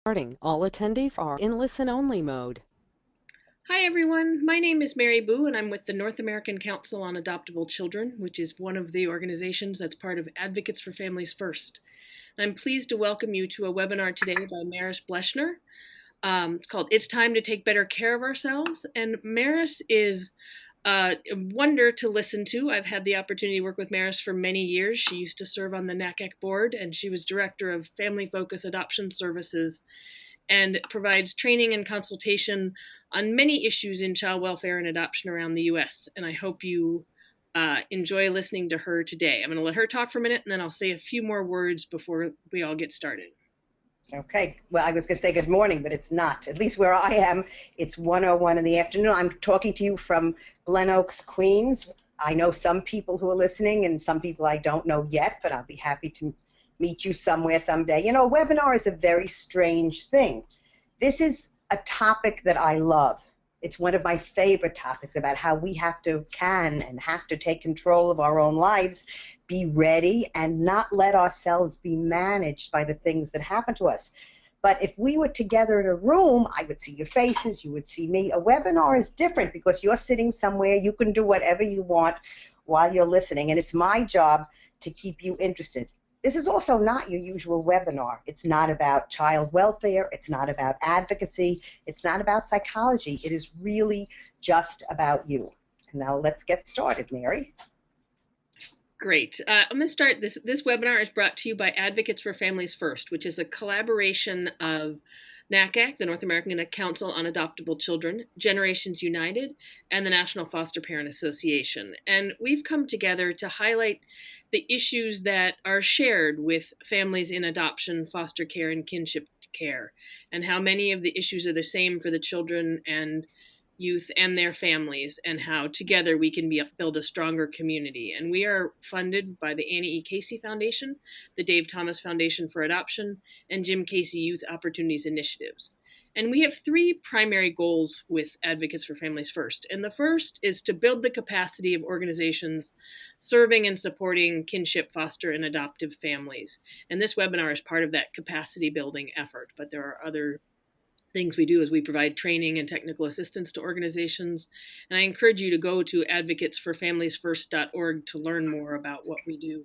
Starting. All attendees are in listen-only mode. Hi everyone, my name is Mary Boo and I'm with the North American Council on Adoptable Children, which is one of the organizations that's part of Advocates for Families First. I'm pleased to welcome you to a webinar today by Maris Bleshner called It's Time to Take Better Care of Ourselves. And Maris is a wonder to listen to. I've had the opportunity to work with Maris for many years. She used to serve on the NACAC board and she was director of Family Focus Adoption Services and provides training and consultation on many issues in child welfare and adoption around the U.S. And I hope you enjoy listening to her today. I'm going to let her talk for a minute, and then I'll say a few more words before we all get started. Okay. Well, I was going to say good morning, but it's not. At least where I am, it's 1:01 in the afternoon. I'm talking to you from Glen Oaks, Queens. I know some people who are listening and some people I don't know yet, but I'll be happy to meet you somewhere someday. You know, a webinar is a very strange thing. This is a topic that I love. It's one of my favorite topics about how we have to take control of our own lives, be ready, and not let ourselves be managed by the things that happen to us. But if we were together in a room, I would see your faces, you would see me. A webinar is different because you're sitting somewhere, you can do whatever you want while you're listening, and it's my job to keep you interested. This is also not your usual webinar. It's not about child welfare. It's not about advocacy. It's not about psychology. It is really just about you. And now let's get started, Mary. Great. I'm going to start. This webinar is brought to you by Advocates for Families First, which is a collaboration of NACAC, the North American Council on Adoptable Children, Generations United, and the National Foster Parent Association. And we've come together to highlight the issues that are shared with families in adoption, foster care, and kinship care, and how many of the issues are the same for the children and youth and their families, and how together we can build a stronger community. And we are funded by the Annie E. Casey Foundation, the Dave Thomas Foundation for Adoption, and Jim Casey Youth Opportunities Initiatives. And we have three primary goals with Advocates for Families First. And the first is to build the capacity of organizations serving and supporting kinship, foster, and adoptive families. And this webinar is part of that capacity building effort, but there are other things we do is we provide training and technical assistance to organizations. And I encourage you to go to advocatesforfamiliesfirst.org to learn more about what we do.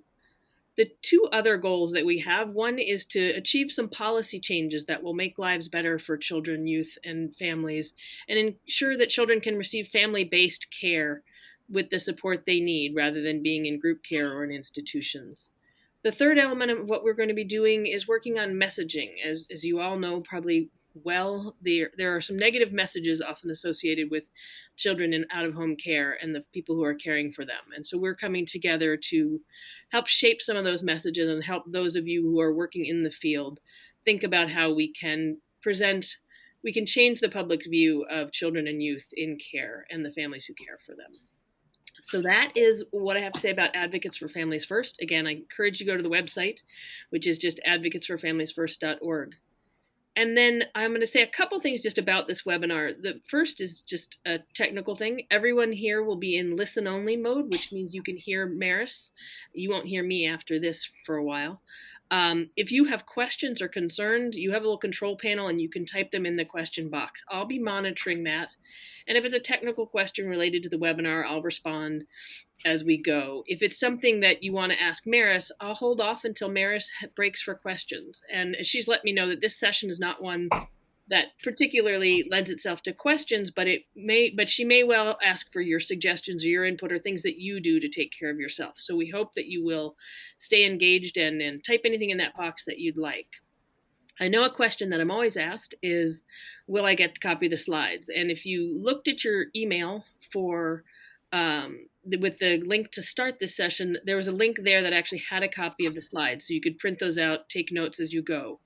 The two other goals that we have, one is to achieve some policy changes that will make lives better for children, youth, and families, and ensure that children can receive family-based care with the support they need rather than being in group care or in institutions. The third element of what we're going to be doing is working on messaging. As you all know, probably well, there are some negative messages often associated with children in out-of-home care and the people who are caring for them. And so we're coming together to help shape some of those messages and help those of you who are working in the field think about how we can change the public's view of children and youth in care and the families who care for them. So that is what I have to say about Advocates for Families First. Again, I encourage you to go to the website, which is just advocatesforfamiliesfirst.org. And then I'm going to say a couple things just about this webinar. The first is just a technical thing. Everyone here will be in listen-only mode, which means you can hear Maris. You won't hear me after this for a while. If you have questions or concerns, you have a little control panel and you can type them in the question box. I'll be monitoring that. And if it's a technical question related to the webinar, I'll respond as we go. If it's something that you want to ask Maris, I'll hold off until Maris breaks for questions. And she's let me know that this session is not one that particularly lends itself to questions, but she may well ask for your suggestions or your input or things that you do to take care of yourself. So we hope that you will stay engaged and type anything in that box that you'd like. I know a question that I'm always asked is, will I get a copy of the slides? And if you looked at your email for with the link to start this session, there was a link there that actually had a copy of the slides, so you could print those out, take notes as you go.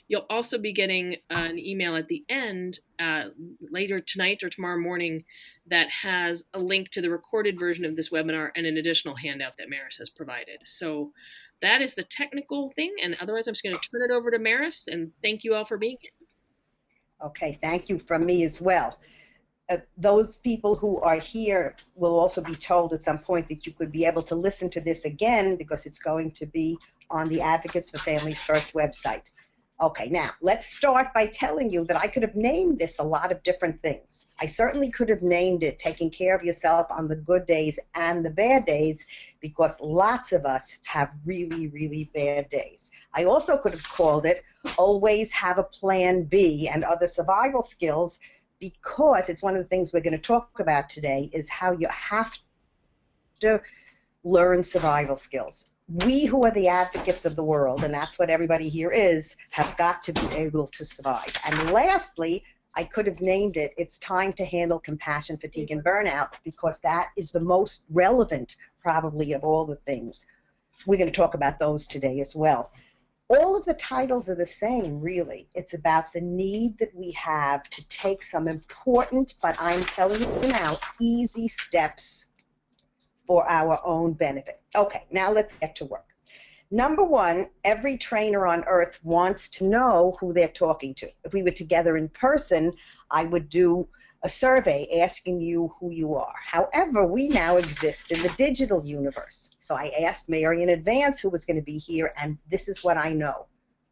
You'll also be getting an email at the end later tonight or tomorrow morning that has a link to the recorded version of this webinar and an additional handout that Maris has provided. So that is the technical thing, and otherwise I'm just going to turn it over to Maris, and thank you all for being here. Okay, thank you from me as well. Those people who are here will also be told at some point that you could be able to listen to this again because it's going to be on the Advocates for Families First website. Okay, now let's start by telling you that I could have named this a lot of different things. I certainly could have named it taking care of yourself on the good days and the bad days, because lots of us have really, really bad days. I also could have called it always have a plan B and other survival skills, because it's one of the things we're going to talk about today is how you have to learn survival skills. We who are the advocates of the world, and that's what everybody here is, have got to be able to survive. And lastly, I could have named it, it's time to handle compassion, fatigue, and burnout, because that is the most relevant, probably, of all the things. We're going to talk about those today as well. All of the titles are the same, really. It's about the need that we have to take some important, but I'm telling you now, easy steps for our own benefit. Okay, now let's get to work. Number one, every trainer on earth wants to know who they're talking to. If we were together in person, I would do a survey asking you who you are. However, we now exist in the digital universe. So I asked Mary in advance who was going to be here, and this is what I know.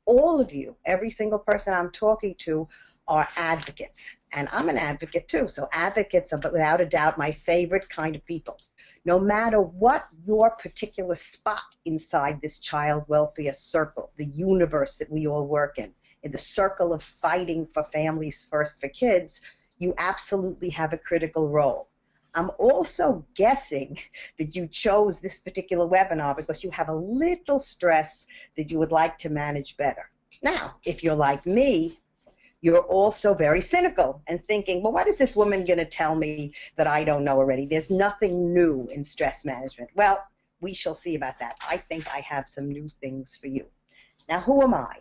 All of you, every single person I'm talking to, are advocates. And I'm an advocate too. So advocates are, without a doubt, my favorite kind of people. No matter what your particular spot inside this child welfare circle, the universe that we all work in the circle of fighting for families first for kids, you absolutely have a critical role. I'm also guessing that you chose this particular webinar because you have a little stress that you would like to manage better. Now, if you're like me, you're also very cynical and thinking, well, what is this woman going to tell me that I don't know already? There's nothing new in stress management. Well, we shall see about that. I think I have some new things for you. Now, who am I?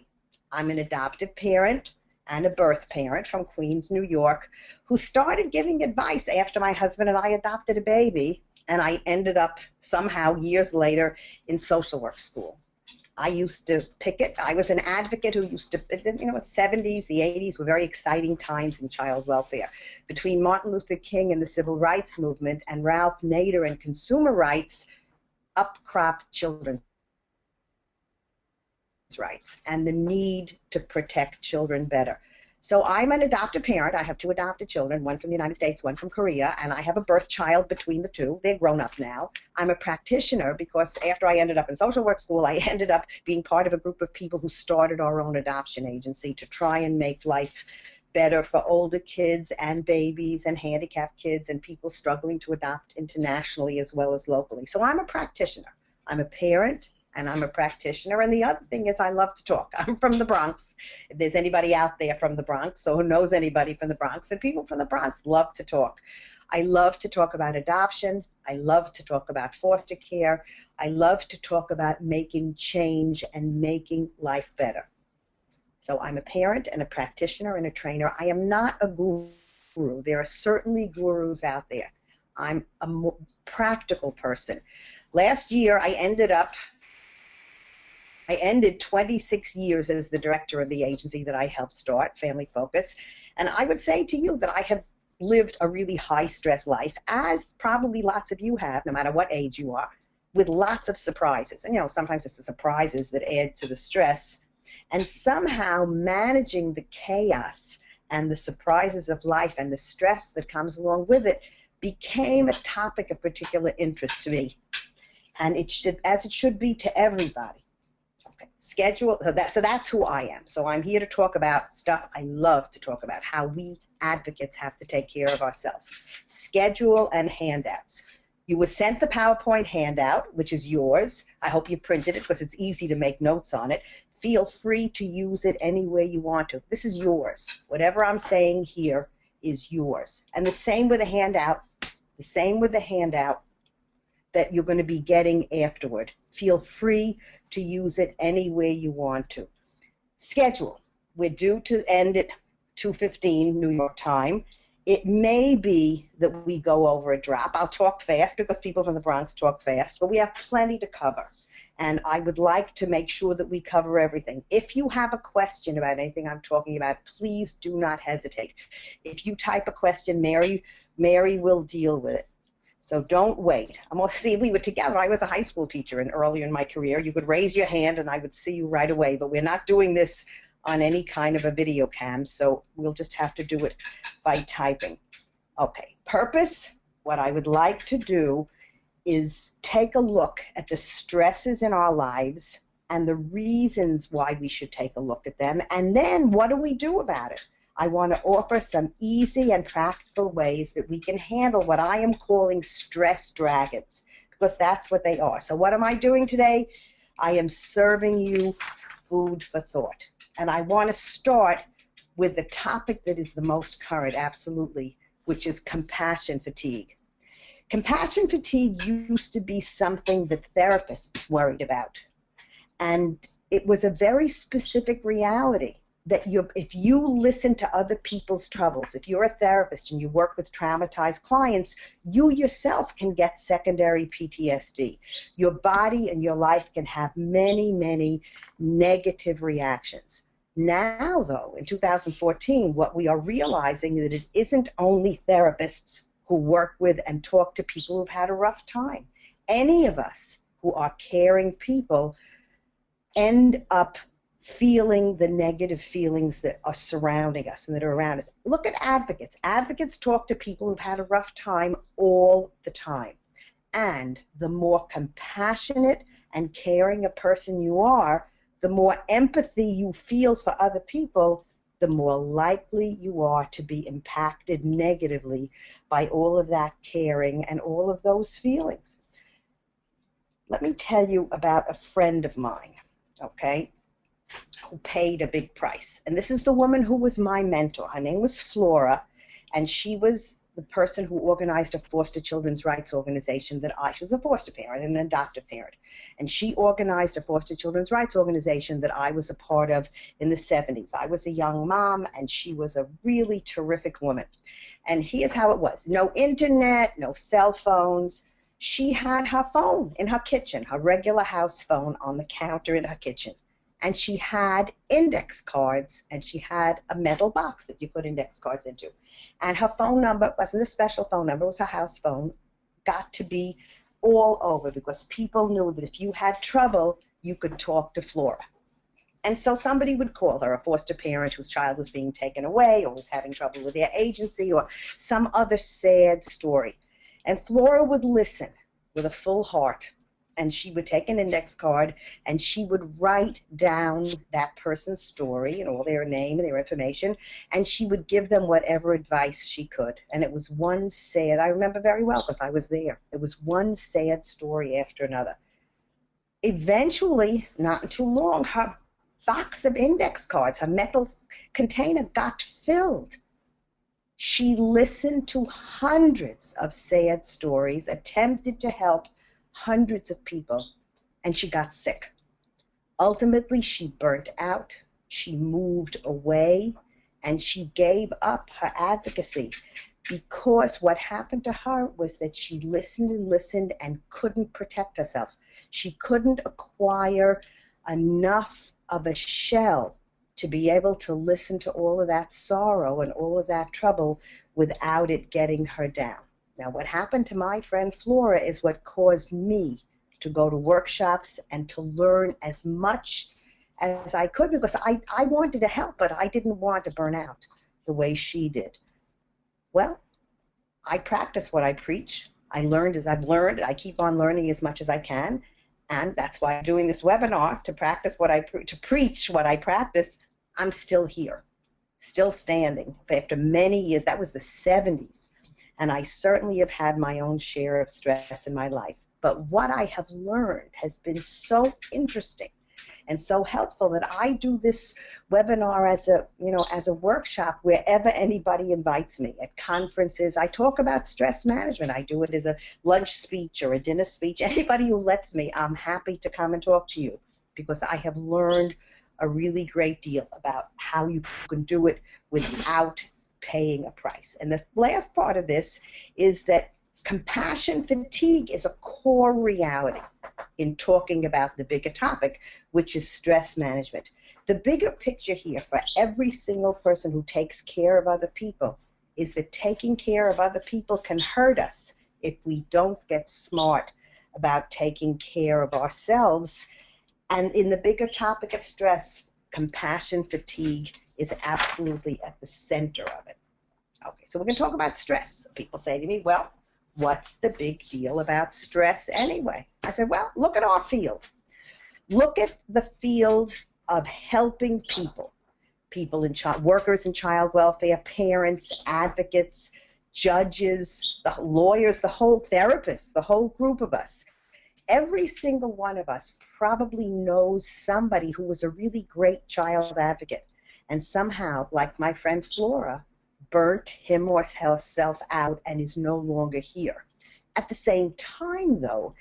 I'm an adoptive parent and a birth parent from Queens, New York, who started giving advice after my husband and I adopted a baby, and I ended up somehow years later in social work school. I used to picket. I was an advocate who used to, the 70s, the 80s were very exciting times in child welfare. Between Martin Luther King and the Civil Rights Movement and Ralph Nader and consumer rights, up cropped children's rights and the need to protect children better. So I'm an adoptive parent. I have two adopted children, one from the United States, one from Korea, and I have a birth child between the two. They're grown up now. I'm a practitioner because after I ended up in social work school, I ended up being part of a group of people who started our own adoption agency to try and make life better for older kids and babies and handicapped kids and people struggling to adopt internationally as well as locally. So I'm a practitioner. I'm a parent, and I'm a practitioner. And the other thing is I love to talk. I'm from the Bronx. If there's anybody out there from the Bronx or who knows anybody from the Bronx, and people from the Bronx love to talk. I love to talk about adoption. I love to talk about foster care. I love to talk about making change and making life better. So I'm a parent and a practitioner and a trainer. I am not a guru. There are certainly gurus out there. I'm a more practical person. Last year, I ended 26 years as the director of the agency that I helped start, Family Focus, and I would say to you that I have lived a really high-stress life, as probably lots of you have, no matter what age you are, with lots of surprises. And, sometimes it's the surprises that add to the stress, and somehow managing the chaos and the surprises of life and the stress that comes along with it became a topic of particular interest to me, and as it should be to everybody. Schedule, so that's who I am. So I'm here to talk about stuff I love to talk about, how we advocates have to take care of ourselves. Schedule and handouts. You were sent the PowerPoint handout, which is yours. I hope you printed it because it's easy to make notes on it. Feel free to use it any way you want to. This is yours. Whatever I'm saying here is yours. And the same with the handout. The same with the handout that you're going to be getting afterward. Feel free to use it any way you want to. Schedule. We're due to end at 2:15 New York time. It may be that we go over a drop. I'll talk fast because people from the Bronx talk fast, but we have plenty to cover. And I would like to make sure that we cover everything. If you have a question about anything I'm talking about, please do not hesitate. If you type a question, Mary will deal with it. So don't wait. See, if we were together, I was a high school teacher, and earlier in my career, you could raise your hand and I would see you right away. But we're not doing this on any kind of a video cam, so we'll just have to do it by typing. Okay, purpose, what I would like to do is take a look at the stresses in our lives and the reasons why we should take a look at them, and then what do we do about it? I want to offer some easy and practical ways that we can handle what I am calling stress dragons, because that's what they are. So what am I doing today? I am serving you food for thought. And I want to start with the topic that is the most current, absolutely, which is compassion fatigue. Compassion fatigue used to be something that therapists worried about. And it was a very specific reality that if you listen to other people's troubles, if you're a therapist and you work with traumatized clients, you yourself can get secondary PTSD. Your body and your life can have many, many negative reactions. Now, though, in 2014, what we are realizing is that it isn't only therapists who work with and talk to people who've had a rough time. Any of us who are caring people end up feeling the negative feelings that are surrounding us and that are around us. Look at advocates. Advocates talk to people who've had a rough time all the time. And the more compassionate and caring a person you are, the more empathy you feel for other people, the more likely you are to be impacted negatively by all of that caring and all of those feelings. Let me tell you about a friend of mine, okay, who paid a big price. And this is the woman who was my mentor. Her name was Flora, and she was the person who organized a foster children's rights organization she was a foster parent and an adoptive parent. And she organized a foster children's rights organization that I was a part of in the 70s. I was a young mom, and she was a really terrific woman. And here's how it was. No internet, no cell phones. She had her phone in her kitchen, her regular house phone on the counter in her kitchen. And she had index cards, and she had a metal box that you put index cards into. And her phone number wasn't a special phone number, it was her house phone, got to be all over because people knew that if you had trouble, you could talk to Flora. And so somebody would call her, a foster parent whose child was being taken away or was having trouble with their agency or some other sad story. And Flora would listen with a full heart. And she would take an index card and she would write down that person's story and all their name and their information, and she would give them whatever advice she could. And it was one sad, I remember very well because I was there, it was one sad story after another. Eventually, not too long, her box of index cards, her metal container got filled. She listened to hundreds of sad stories, attempted to help hundreds of people, and she got sick. Ultimately, she burnt out, she moved away, and she gave up her advocacy because what happened to her was that she listened and listened and couldn't protect herself. She couldn't acquire enough of a shell to be able to listen to all of that sorrow and all of that trouble without it getting her down. Now, what happened to my friend Flora is what caused me to go to workshops and to learn as much as I could because I wanted to help, but I didn't want to burn out the way she did. Well, I practice what I preach. I learned as I've learned. I keep on learning as much as I can, and that's why I'm doing this webinar to practice what to preach what I practice. I'm still here, still standing after many years. That was the 70s. And I certainly have had my own share of stress in my life. But what I have learned has been so interesting and so helpful that I do this webinar as a workshop wherever anybody invites me. At conferences, I talk about stress management. I do it as a lunch speech or a dinner speech. Anybody who lets me, I'm happy to come and talk to you because I have learned a really great deal about how you can do it without paying a price. And the last part of this is that compassion fatigue is a core reality in talking about the bigger topic, which is stress management. The bigger picture here for every single person who takes care of other people is that taking care of other people can hurt us if we don't get smart about taking care of ourselves. And in the bigger topic of stress, compassion fatigue is absolutely at the center of it. Okay, so we're going to talk about stress. People say to me, well, what's the big deal about stress anyway? I said, well, look at our field. Look at the field of helping people. People in workers in child welfare, parents, advocates, judges, the lawyers, the whole therapists, the whole group of us. Every single one of us probably knows somebody who was a really great child advocate and somehow, like my friend Flora, burnt him or herself out and is no longer here. At the same time, though,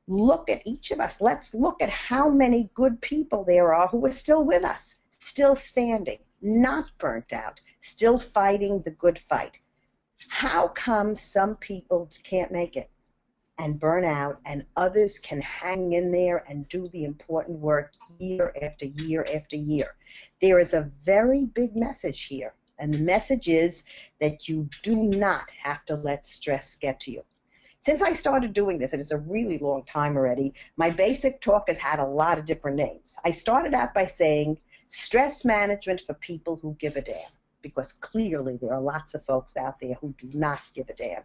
look at each of us. Let's look at how many good people there are who are still with us, still standing, not burnt out, still fighting the good fight. How come some people can't make it and burn out and others can hang in there and do the important work year after year after year? There is a very big message here, and the message is that you do not have to let stress get to you. Since I started doing this, and it's a really long time already, my basic talk has had a lot of different names. I started out by saying stress management for people who give a damn, because clearly there are lots of folks out there who do not give a damn.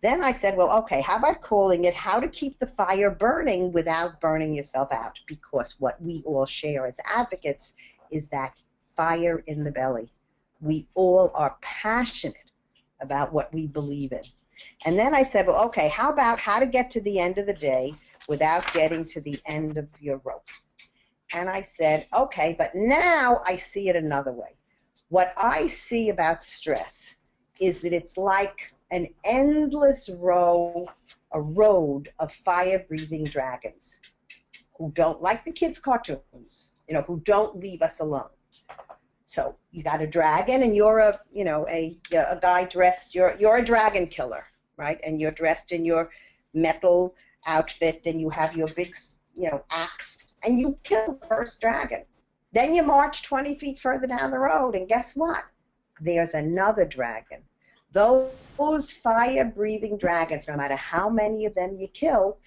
Then I said, well, okay, how about calling it how to keep the fire burning without burning yourself out? Because what we all share as advocates is that fire in the belly. We all are passionate about what we believe in. And then I said, well, okay, how about how to get to the end of the day without getting to the end of your rope? And I said, okay, but now I see it another way. What I see about stress is that it's like an endless road of fire-breathing dragons who don't, like the kids' cartoons, who don't leave us alone. So you got a dragon, and you're a guy dressed. You're a dragon killer, right? And you're dressed in your metal outfit, and you have your big, axe, and you kill the first dragon. Then you march 20 feet further down the road, and guess what? There's another dragon. Those fire-breathing dragons, no matter how many of them you kill,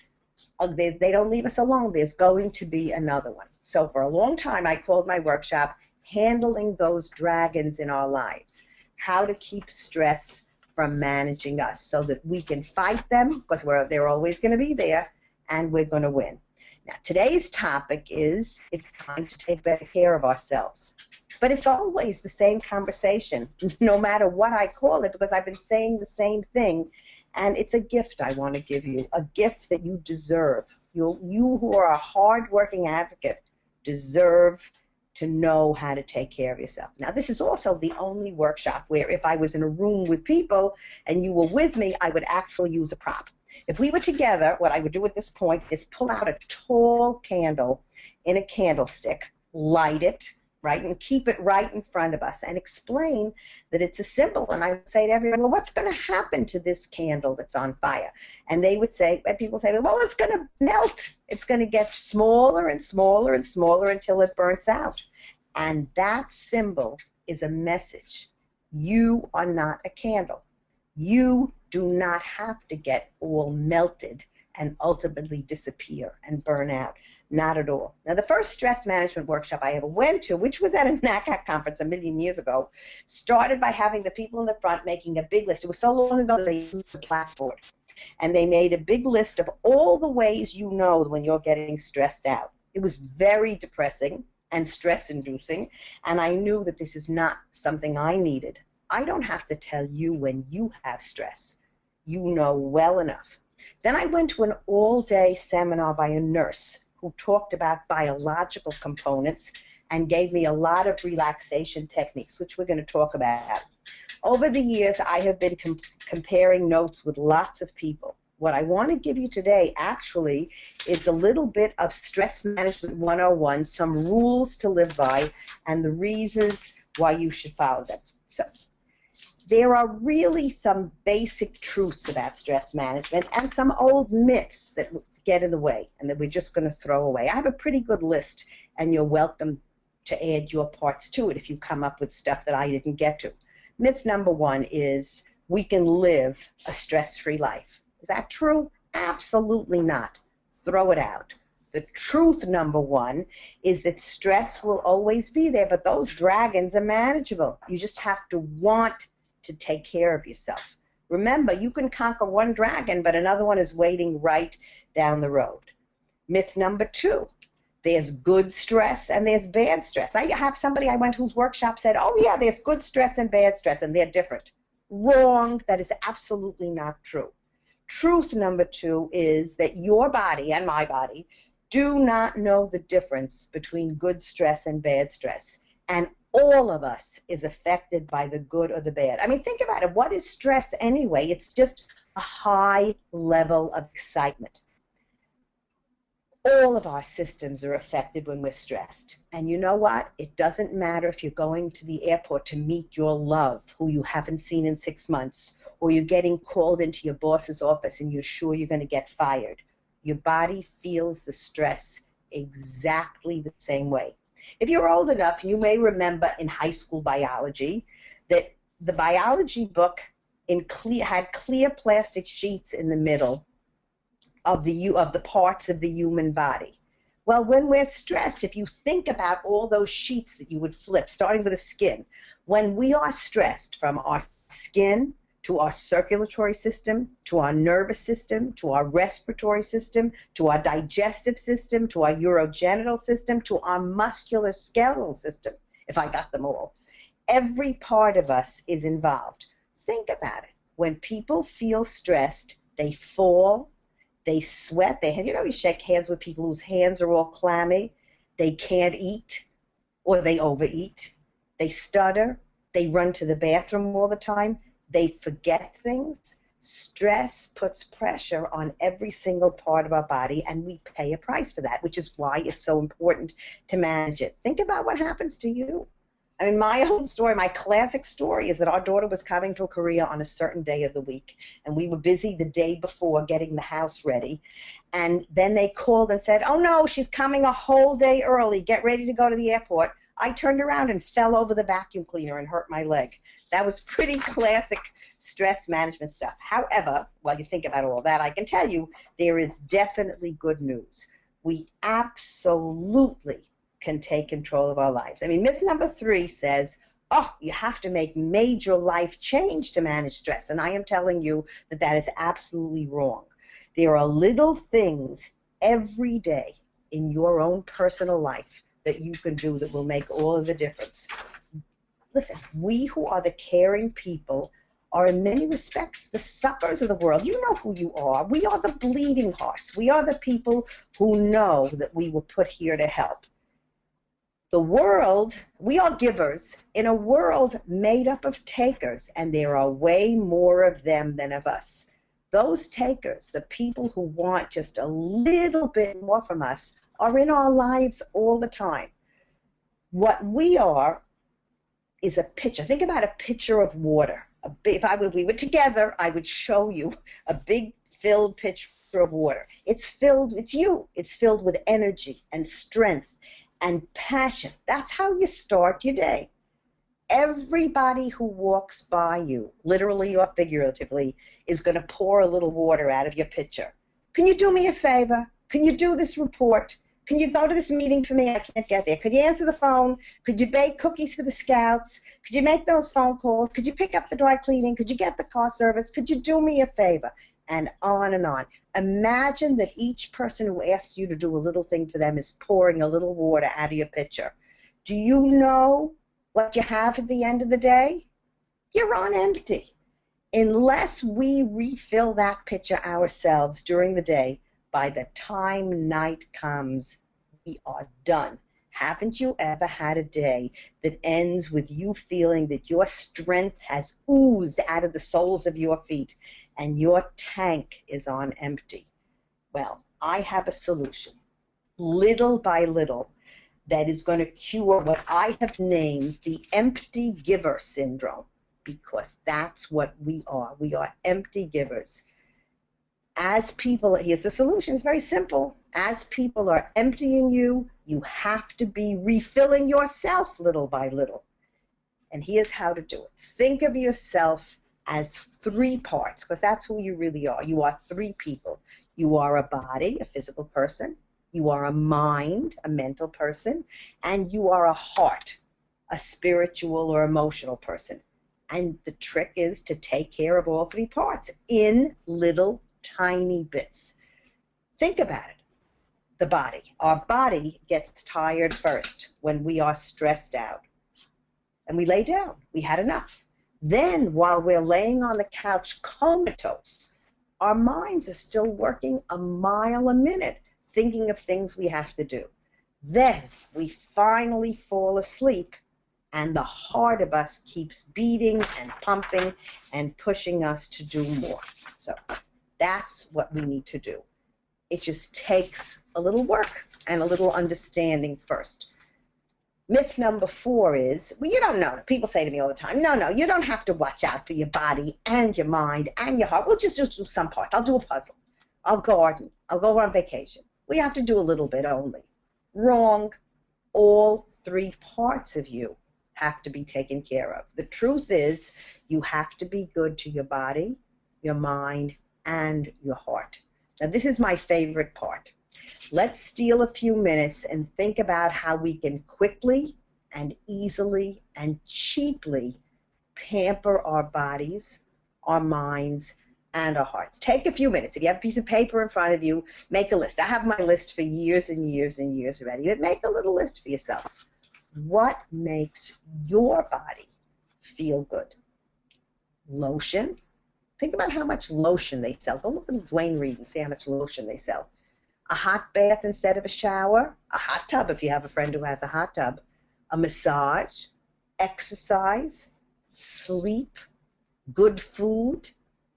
they don't leave us alone. There's going to be another one. So for a long time, I called my workshop Handling Those Dragons in Our Lives, how to keep stress from managing us so that we can fight them, because they're always going to be there, and we're going to win. Now, today's topic is it's time to take better care of ourselves. But it's always the same conversation, no matter what I call it, because I've been saying the same thing, and it's a gift I want to give you, a gift that you deserve. You who are a hard-working advocate deserve to know how to take care of yourself. Now, this is also the only workshop where if I was in a room with people and you were with me, I would actually use a prop. If we were together, what I would do at this point is pull out a tall candle in a candlestick, light it, right, and keep it right in front of us and explain that it's a symbol. And I would say to everyone, well, what's going to happen to this candle that's on fire? And they would say, people say, well, it's going to melt. It's going to get smaller and smaller and smaller until it burns out. And that symbol is a message. You are not a candle. You do not have to get all melted and ultimately disappear and burn out. Not at all. Now, the first stress management workshop I ever went to, which was at a NACAC conference a million years ago, started by having the people in the front making a big list. It was so long ago they used a blackboard. And they made a big list of all the ways you know when you're getting stressed out. It was very depressing and stress-inducing, and I knew that this is not something I needed. I don't have to tell you when you have stress. You know well enough. Then I went to an all-day seminar by a nurse who talked about biological components and gave me a lot of relaxation techniques, which we're going to talk about. Over the years, I have been comparing notes with lots of people. What I want to give you today actually is a little bit of Stress Management 101, some rules to live by, and the reasons why you should follow them. So, there are really some basic truths about stress management and some old myths that get in the way and that we're just going to throw away. I have a pretty good list, and you're welcome to add your parts to it if you come up with stuff that I didn't get to. Myth number one is we can live a stress-free life. Is that true? Absolutely not. Throw it out. The truth, number one, is that stress will always be there, but those dragons are manageable. You just have to want to take care of yourself. Remember, you can conquer one dragon, but another one is waiting right down the road. Myth number two, there's good stress and there's bad stress. I have somebody I went whose workshop said, oh yeah, there's good stress and bad stress, and they're different. Wrong. That is absolutely not true. Truth number two is that your body and my body do not know the difference between good stress and bad stress. And all of us is affected by the good or the bad. I mean, think about it. What is stress anyway? It's just a high level of excitement. All of our systems are affected when we're stressed. And you know what? It doesn't matter if you're going to the airport to meet your love, who you haven't seen in 6 months, or you're getting called into your boss's office and you're sure you're going to get fired. Your body feels the stress exactly the same way. If you're old enough, you may remember in high school biology that the biology book had clear plastic sheets in the middle of the parts of the human body. Well, when we're stressed, if you think about all those sheets that you would flip, starting with the skin, when we are stressed, from our skin to our circulatory system, to our nervous system, to our respiratory system, to our digestive system, to our urogenital system, to our musculoskeletal system, if I got them all, every part of us is involved. Think about it. When people feel stressed, they fall, they sweat, you shake hands with people whose hands are all clammy, they can't eat, or they overeat, they stutter, they run to the bathroom all the time, they forget things. Stress puts pressure on every single part of our body, and we pay a price for that, which is why it's so important to manage it. Think about what happens to you. I mean, my own story, my classic story, is that our daughter was coming to Korea on a certain day of the week, and we were busy the day before getting the house ready. And then they called and said, oh no, she's coming a whole day early. Get ready to go to the airport. I turned around and fell over the vacuum cleaner and hurt my leg. That was pretty classic stress management stuff. However, while you think about all that, I can tell you there is definitely good news. We absolutely can take control of our lives. I mean, myth number 3 says, oh, you have to make major life change to manage stress. And I am telling you that that is absolutely wrong. There are little things every day in your own personal life that you can do that will make all of the difference. Listen, we who are the caring people are in many respects the suckers of the world. You know who you are. We are the bleeding hearts. We are the people who know that we were put here to help. The world, we are givers in a world made up of takers, and there are way more of them than of us. Those takers, the people who want just a little bit more from us, are in our lives all the time. What we are is a pitcher. Think about a pitcher of water. If we were together, I would show you a big filled pitcher of water. It's you. It's filled with energy and strength and passion. That's how you start your day. Everybody who walks by you, literally or figuratively, is going to pour a little water out of your pitcher. Can you do me a favor? Can you do this report? Can you go to this meeting for me? I can't get there. Could you answer the phone? Could you bake cookies for the scouts? Could you make those phone calls? Could you pick up the dry cleaning? Could you get the car service? Could you do me a favor? And on and on. Imagine that each person who asks you to do a little thing for them is pouring a little water out of your pitcher. Do you know what you have at the end of the day? You're on empty. Unless we refill that pitcher ourselves during the day, by the time night comes, we are done. Haven't you ever had a day that ends with you feeling that your strength has oozed out of the soles of your feet and your tank is on empty? Well, I have a solution, little by little, that is going to cure what I have named the empty giver syndrome, because that's what we are. We are empty givers. As people, here's the solution, it's very simple. As people are emptying you, you have to be refilling yourself little by little. And here's how to do it. Think of yourself as 3 parts, because that's who you really are. You are 3 people. You are a body, a physical person. You are a mind, a mental person, and you are a heart, a spiritual or emotional person. And the trick is to take care of all three parts in little tiny bits. Think about it. The body. Our body gets tired first when we are stressed out. And we lay down. We had enough. Then, while we're laying on the couch comatose, our minds are still working a mile a minute, thinking of things we have to do. Then we finally fall asleep, and the heart of us keeps beating and pumping and pushing us to do more. So that's what we need to do. It just takes a little work and a little understanding first. Myth number 4 is, well, you don't know. People say to me all the time, no, you don't have to watch out for your body and your mind and your heart. We'll just do some part. I'll do a puzzle. I'll garden. I'll go on vacation. We have to do a little bit only. Wrong. All three parts of you have to be taken care of. The truth is, you have to be good to your body, your mind, and your heart. Now, this is my favorite part. Let's steal a few minutes and think about how we can quickly and easily and cheaply pamper our bodies, our minds, and our hearts. Take a few minutes. If you have a piece of paper in front of you, make a list. I have my list for years and years and years already, but make a little list for yourself. What makes your body feel good? Lotion. Think about how much lotion they sell. Go look at Dwayne Reed and see how much lotion they sell. A hot bath instead of a shower, a hot tub if you have a friend who has a hot tub, a massage, exercise, sleep, good food,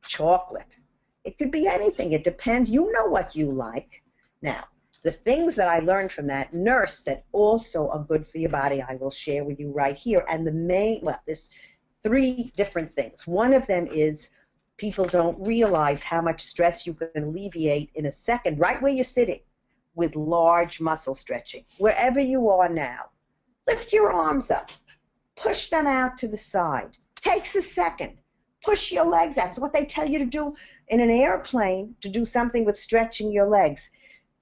chocolate. It could be anything. It depends. You know what you like. Now, the things that I learned from that nurse that also are good for your body, I will share with you right here. And there's 3 different things. One of them is people don't realize how much stress you can alleviate in a second, right where you're sitting, with large muscle stretching. Wherever you are now, lift your arms up, push them out to the side. Takes a second. Push your legs out. It's what they tell you to do in an airplane, to do something with stretching your legs.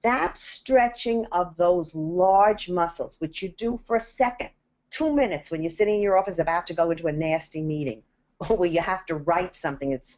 That stretching of those large muscles, which you do for a second, 2 minutes when you're sitting in your office about to go into a nasty meeting, or where you have to write something that's,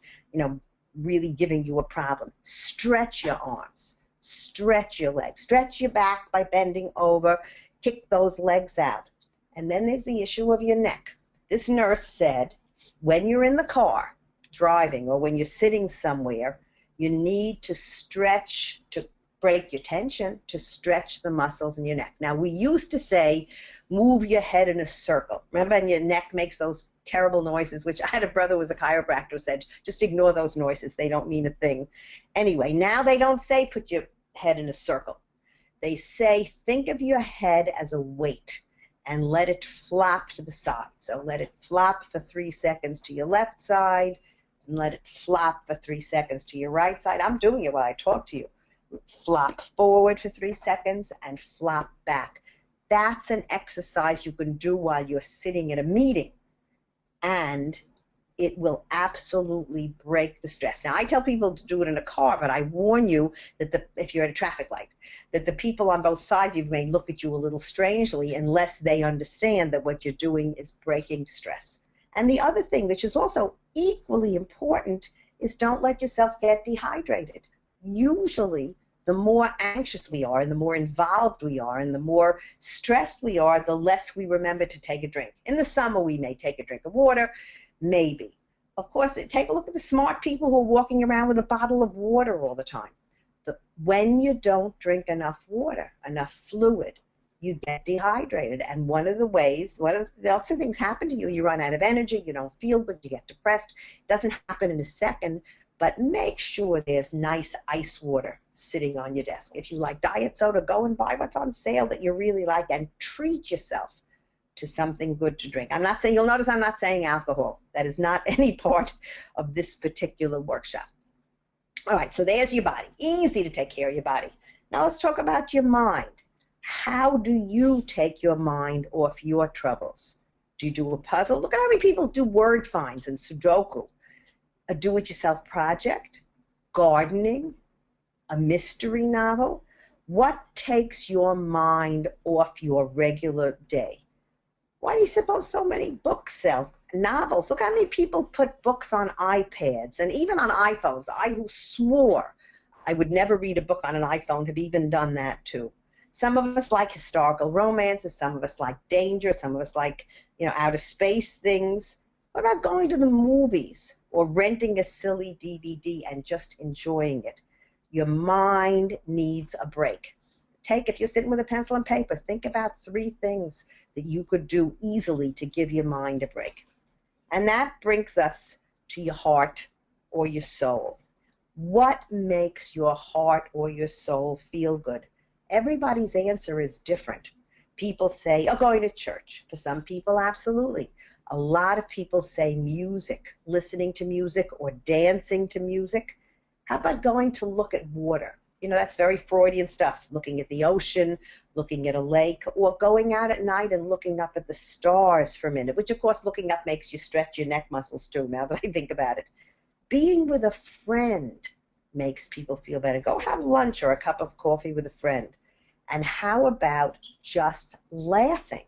really giving you a problem. Stretch your arms, stretch your legs, stretch your back by bending over, kick those legs out. And then there's the issue of your neck. This nurse said, when you're in the car driving or when you're sitting somewhere, you need to stretch to break your tension, to stretch the muscles in your neck. Now, we used to say, move your head in a circle. Remember, and your neck makes those terrible noises, which I had a brother who was a chiropractor who said, just ignore those noises. They don't mean a thing. Anyway, now they don't say put your head in a circle. They say think of your head as a weight and let it flop to the side. So let it flop for 3 seconds to your left side and let it flop for 3 seconds to your right side. I'm doing it while I talk to you. Flop forward for 3 seconds and flop back. That's an exercise you can do while you're sitting in a meeting, and it will absolutely break the stress. Now, I tell people to do it in a car, but I warn you that if you're at a traffic light, that the people on both sides of you may look at you a little strangely unless they understand that what you're doing is breaking stress. And the other thing, which is also equally important, is don't let yourself get dehydrated. Usually, the more anxious we are and the more involved we are and the more stressed we are, the less we remember to take a drink. In the summer, we may take a drink of water, maybe. Of course, take a look at the smart people who are walking around with a bottle of water all the time. When you don't drink enough water, enough fluid, you get dehydrated. And one of lots of things happen to you. You run out of energy, you don't feel good, you get depressed. It doesn't happen in a second. But make sure there's nice ice water sitting on your desk. If you like diet soda, go and buy what's on sale that you really like and treat yourself to something good to drink. You'll notice I'm not saying alcohol. That is not any part of this particular workshop. All right, so there's your body. Easy to take care of your body. Now let's talk about your mind. How do you take your mind off your troubles? Do you do a puzzle? Look at how many people do word finds and Sudoku. A do-it-yourself project, gardening, a mystery novel. What takes your mind off your regular day? Why do you suppose so many books sell? Novels. Look how many people put books on iPads and even on iPhones. I who swore I would never read a book on an iPhone have even done that too. Some of us like historical romances, some of us like danger, some of us like, outer space things. What about going to the movies or renting a silly DVD and just enjoying it? Your mind needs a break. If you're sitting with a pencil and paper, think about 3 things that you could do easily to give your mind a break. And that brings us to your heart or your soul. What makes your heart or your soul feel good? Everybody's answer is different. People say, oh, going to church. For some people, absolutely. A lot of people say music, listening to music or dancing to music. How about going to look at water? That's very Freudian stuff, looking at the ocean, looking at a lake, or going out at night and looking up at the stars for a minute, which, of course, looking up makes you stretch your neck muscles, too, now that I think about it. Being with a friend makes people feel better. Go have lunch or a cup of coffee with a friend. And how about just laughing?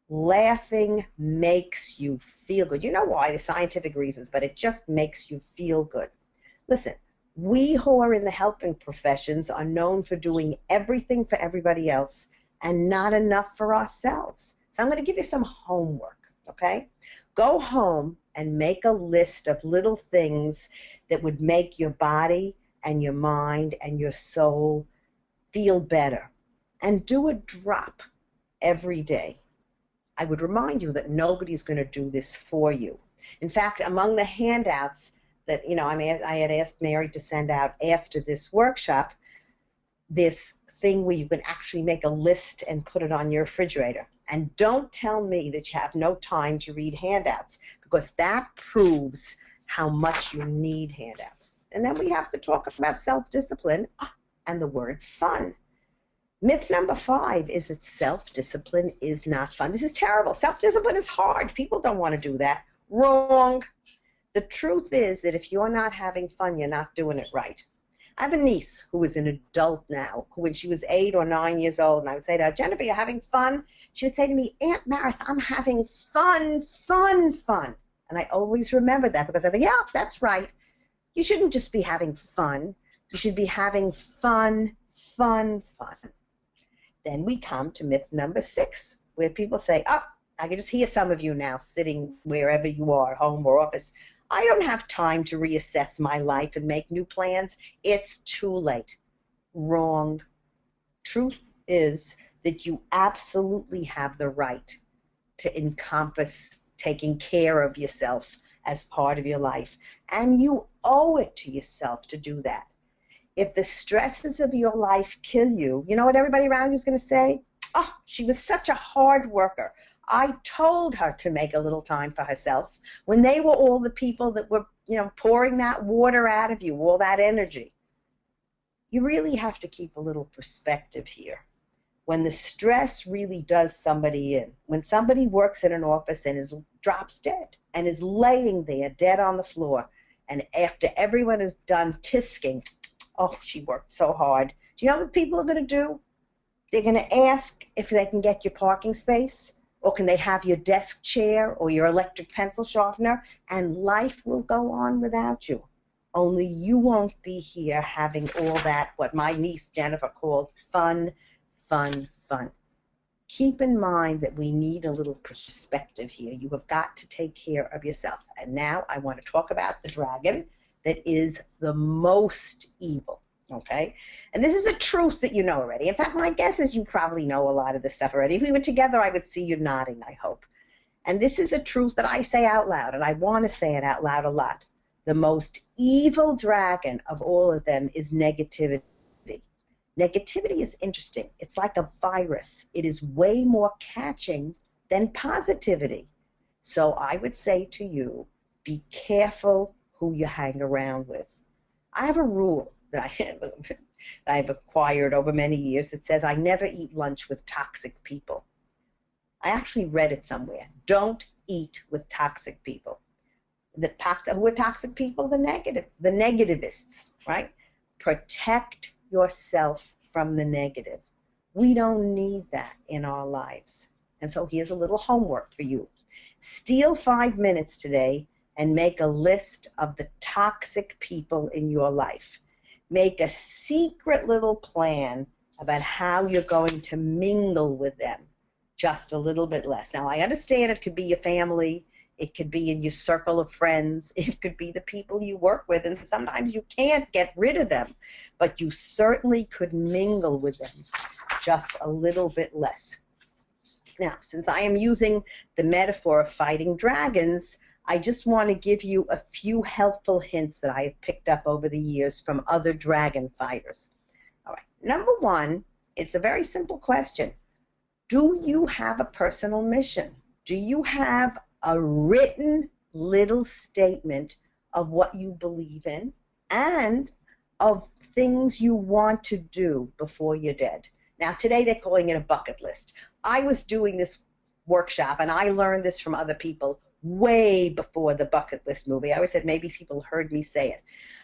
Laughing makes you feel good. You know why? The scientific reasons, but it just makes you feel good. Listen, we who are in the helping professions are known for doing everything for everybody else and not enough for ourselves. So I'm going to give you some homework, okay? Go home and make a list of little things that would make your body and your mind and your soul feel better. And do a drop every day. I would remind you that nobody's going to do this for you. In fact, among the handouts that, I had asked Mary to send out after this workshop, this thing where you can actually make a list and put it on your refrigerator. And don't tell me that you have no time to read handouts, because that proves how much you need handouts. And then we have to talk about self-discipline and the word fun. Myth number 5 is that self-discipline is not fun. This is terrible. Self-discipline is hard. People don't want to do that. Wrong. The truth is that if you're not having fun, you're not doing it right. I have a niece who is an adult now, who when she was 8 or 9 years old, and I would say to her, Jennifer, you're having fun? She would say to me, Aunt Maris, I'm having fun, fun, fun. And I always remember that because I think, yeah, that's right. You shouldn't just be having fun. You should be having fun, fun, fun. Then we come to myth number 6, where people say, oh, I can just hear some of you now sitting wherever you are, home or office. I don't have time to reassess my life and make new plans. It's too late. Wrong. Truth is that you absolutely have the right to encompass taking care of yourself as part of your life. And you owe it to yourself to do that. If the stresses of your life kill you, you know what everybody around you is going to say? Oh, she was such a hard worker. I told her to make a little time for herself when they were all the people that were, pouring that water out of you, all that energy. You really have to keep a little perspective here. When the stress really does somebody in, when somebody works in an office and drops dead and is laying there dead on the floor, and after everyone is done tisking, oh, she worked so hard. Do you know what people are going to do? They're going to ask if they can get your parking space, or can they have your desk chair or your electric pencil sharpener, and life will go on without you. Only you won't be here having all that, what my niece Jennifer called fun, fun, fun. Keep in mind that we need a little perspective here. You have got to take care of yourself. And now I want to talk about the dragon that is the most evil, okay? And this is a truth that you know already. In fact, my guess is you probably know a lot of this stuff already. If we were together, I would see you nodding, I hope. And this is a truth that I say out loud, and I want to say it out loud a lot. The most evil dragon of all of them is negativity. Negativity is interesting. It's like a virus. It is way more catching than positivity. So I would say to you, be careful who you hang around with. I have a rule that I've acquired over many years that says I never eat lunch with toxic people. I actually read it somewhere. Don't eat with toxic people. Who are toxic people? The negativists, right? Protect yourself from the negative. We don't need that in our lives. And so here's a little homework for you. Steal 5 minutes today and make a list of the toxic people in your life. Make a secret little plan about how you're going to mingle with them just a little bit less. Now, I understand it could be your family, it could be in your circle of friends, it could be the people you work with, and sometimes you can't get rid of them, but you certainly could mingle with them just a little bit less. Now, since I am using the metaphor of fighting dragons, I just want to give you a few helpful hints that I have picked up over the years from other dragon fighters. All right, number one, it's a very simple question. Do you have a personal mission? Do you have a written little statement of what you believe in and of things you want to do before you're dead? Now, today they're calling it a bucket list. I was doing this workshop, and I learned this from other people way before the bucket list movie. I always said maybe people heard me say it.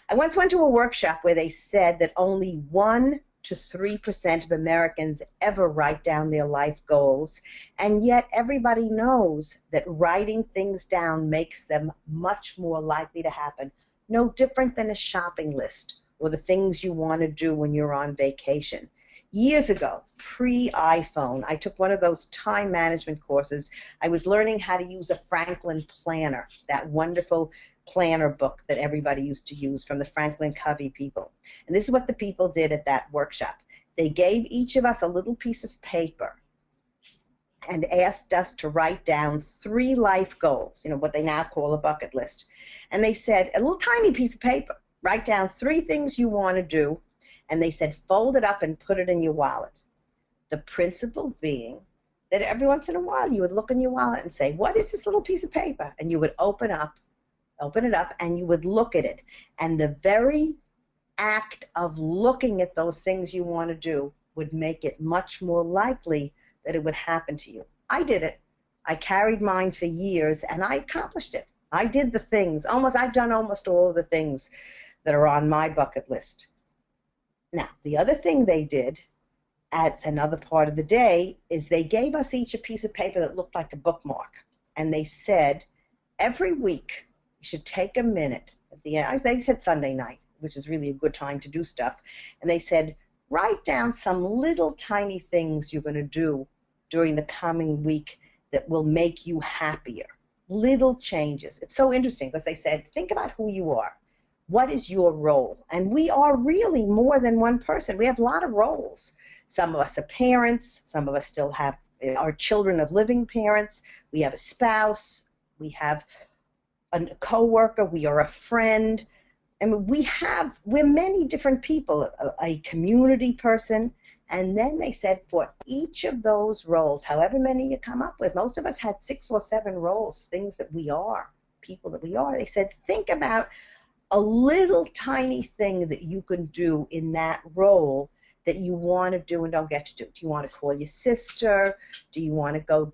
I once went to a workshop where they said that only 1 to 3% of Americans ever write down their life goals, and yet everybody knows that writing things down makes them much more likely to happen. No different than a shopping list or the things you want to do when you're on vacation. Years ago, pre-iPhone, I took one of those time management courses. I was learning how to use a Franklin planner, that wonderful planner book that everybody used to use from the Franklin Covey people. And this is what the people did at that workshop. They gave each of us a little piece of paper and asked us to write down 3 life goals, what they now call a bucket list. And they said, a little tiny piece of paper, write down 3 things you want to do. And they said, fold it up and put it in your wallet. The principle being that every once in a while you would look in your wallet and say, what is this little piece of paper? And you would open it up, and you would look at it. And the very act of looking at those things you want to do would make it much more likely that it would happen to you. I did it. I carried mine for years, and I accomplished it. I did the things. I've done almost all of the things that are on my bucket list. Now, the other thing they did as another part of the day is they gave us each a piece of paper that looked like a bookmark. And they said, every week, you should take a minute at the end. They said Sunday night, which is really a good time to do stuff. And they said, write down some little tiny things you're going to do during the coming week that will make you happier. Little changes. It's so interesting because they said, think about who you are. What is your role? And we are really more than one person. We have a lot of roles. Some of us are parents. Some of us still are children of living parents. We have a spouse. We have a coworker. We are a friend. And we're many different people, a community person. And then they said for each of those roles, however many you come up with, most of us had 6 or 7 roles, things that we are, people that we are. They said, think about a little tiny thing that you can do in that role that you want to do and don't get to do. Do you want to call your sister? Do you want to go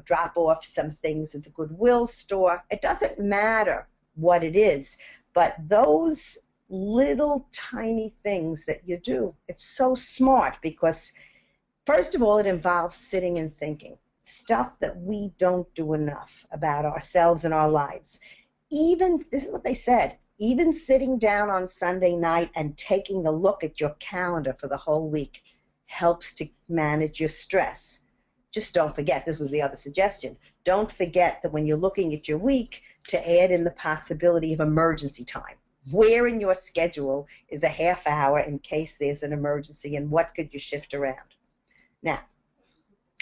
drop off some things at the Goodwill store? It doesn't matter what it is, but those little tiny things that you do, it's so smart because, first of all, it involves sitting and thinking, stuff that we don't do enough about ourselves and our lives. This is what they said, even sitting down on Sunday night and taking a look at your calendar for the whole week helps to manage your stress. Just don't forget, this was the other suggestion, don't forget that when you're looking at your week to add in the possibility of emergency time. Where in your schedule is a half hour in case there's an emergency, and what could you shift around? Now,